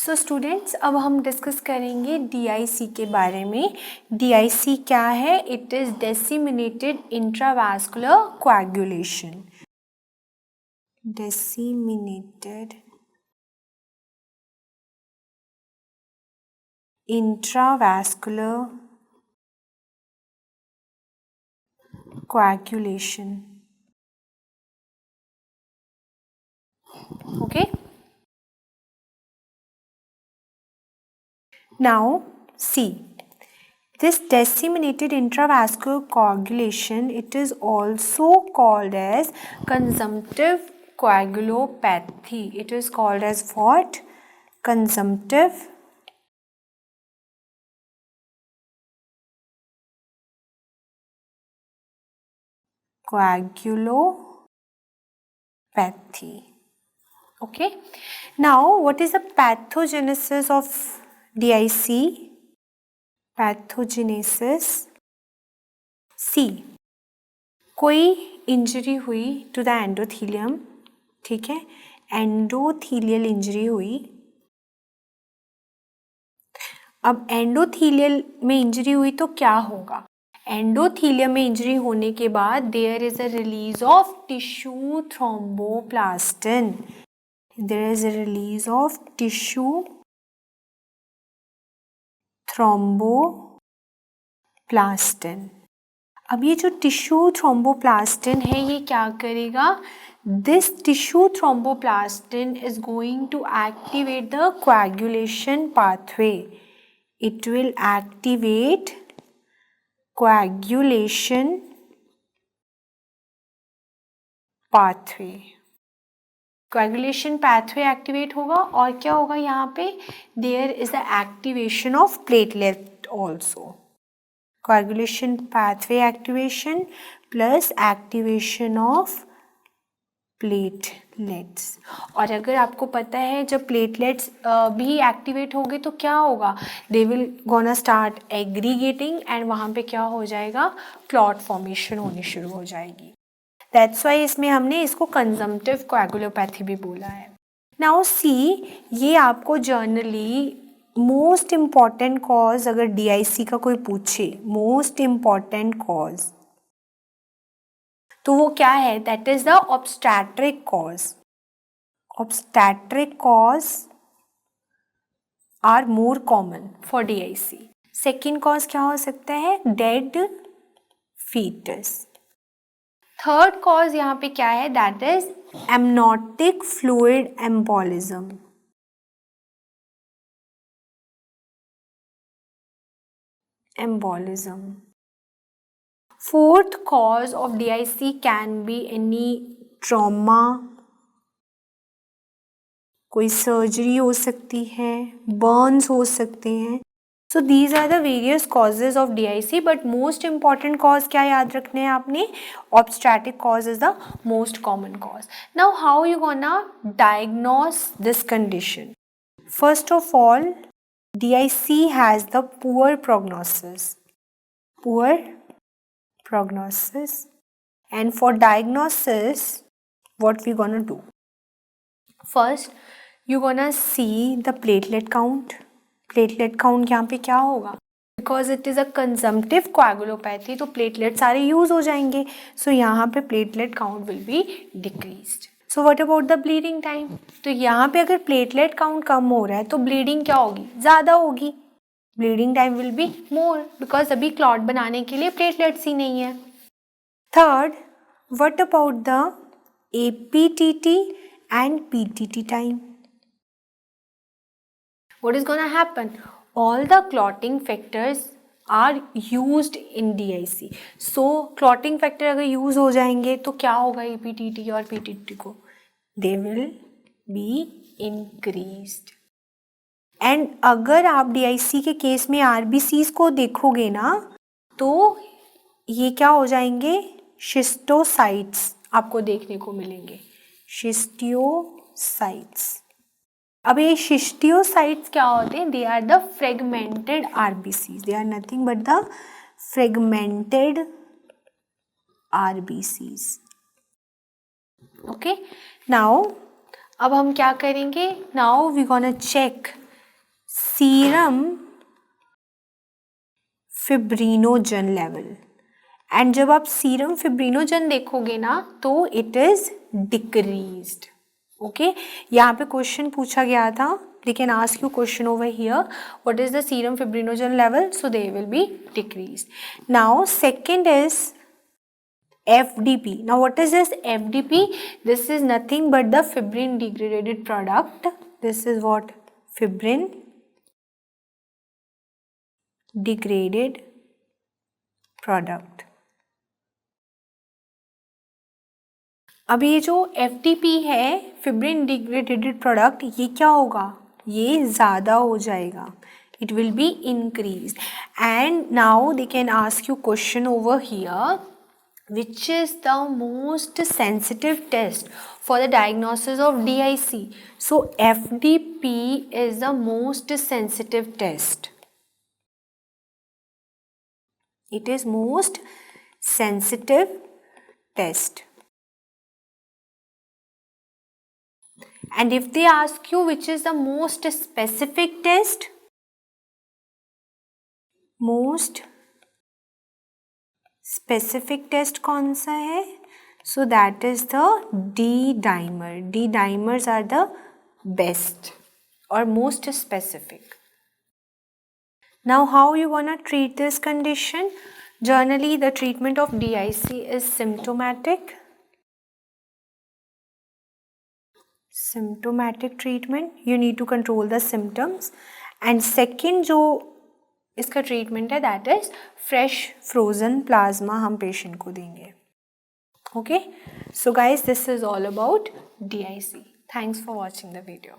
So students, अब हम discuss करेंगे DIC के बारे में। DIC क्या है? It is disseminated intravascular coagulation. Disseminated intravascular coagulation. Okay. Now see, this disseminated intravascular coagulation, it is also called as consumptive coagulopathy. It is called as what? Consumptive coagulopathy. Okay. Now what is the pathogenesis of DIC? Pathogenesis. C. कोई injury हुई to the endothelium, ठीक है, endothelial injury हुई। अब endothelial में injury हुई तो क्या होगा? एंडोथीलियम में इंजरी होने के बाद there is a release of tissue thromboplastin. There is a release of tissue thromboplastin. अब ये जो टिश्यू थ्रोम्बोप्लास्टिन है ये क्या करेगा? This tissue thromboplastin is going to activate the coagulation pathway. It will activate coagulation pathway. Coagulation pathway activate होगा और क्या होगा यहाँ पे? There is the activation of platelet also. Coagulation pathway activation plus activation of platelets. और अगर आपको पता है जब प्लेटलेट्स भी एक्टिवेट होंगे तो क्या होगा? They will gonna start aggregating and वहाँ पे क्या हो जाएगा? क्लॉट फॉर्मेशन होनी शुरू हो जाएगी। दैट्स वाई इसमें हमने इसको कंजम्पटिव कोएगुलोपैथी भी बोला है। नाउ सी, ये आपको जर्नली मोस्ट इम्पॉर्टेंट कॉज अगर DIC का कोई पूछे, मोस्ट इम्पॉर्टेंट कॉज, तो वो क्या है? That is the obstetric cause. Obstetric cause are more common for DIC। Second cause क्या हो सकता है? Dead foetus. थर्ड कॉज यहाँ पे क्या है? That is amniotic fluid embolism. Embolism. Fourth cause of DIC can be any trauma, कोई surgery हो सकती है, बर्न्स हो सकते हैं। So these are the various causes of DIC, but most important cause क्या याद रखने हैं आपने? Obstetric cause is the most common cause. Now how you gonna diagnose this condition? First of all, DIC has the poor prognosis. Poor prognosis. And for diagnosis, what we gonna do? First, you gonna see the platelet count. Platelet count यहाँ पे क्या होगा? Because it is a consumptive coagulopathy, तो platelet सारे use हो जाएंगे. So यहाँ पे platelet count will be decreased. So what about the bleeding time? तो यहाँ पे अगर platelet count कम हो रहा है तो bleeding क्या होगी? ज़्यादा होगी. Bleeding time will be more because अभी clot बनाने के लिए platelets ही नहीं है. Third, what about the APTT and PTT time? What is gonna happen? All the clotting factors are used in DIC. So clotting factor अगर use हो जाएंगे तो क्या होगा APTT और PTT को? They will be increased. And अगर आप DIC के केस में RBCs को देखोगे ना तो ये क्या हो जाएंगे? शिस्टोसाइट्स आपको देखने को मिलेंगे. शिस्टियोसाइट्स. अब ये शिस्टियोसाइट्स क्या होते हैं? They are the fragmented RBCs. They are nothing but the fragmented RBCs. Okay. Now अब हम क्या करेंगे? Now we gonna check serum fibrinogen level. And जब आप सीरम फिब्रिनोजन देखोगे ना तो इट इज डिक्रीज्ड। ओके, यहाँ पे क्वेश्चन पूछा गया था, they can ask you question over here, what is the serum fibrinogen level, so they will be decreased. Now second is FDP. Now what is this FDP? This is nothing but the fibrin degraded product. This is what fibrin degraded product. अब ये जो FDP है fibrin degraded product, ये क्या होगा, ये ज़्यादा हो जाएगा, it will be increased. And now they can ask you question over here, which is the most sensitive test for the diagnosis of DIC? So FDP is the most sensitive test. It is most sensitive test. And if they ask you which is the most specific test, most specific test कौन सा है? So that is the D-dimer. D-dimers are the best or most specific. Now how you gonna treat this condition? Generally the treatment of DIC is symptomatic. Symptomatic treatment, you need to control the symptoms. And second जो इसका treatment है that is fresh frozen plasma हम patient को देंगे. Okay, so guys this is all about DIC. Thanks for watching the video.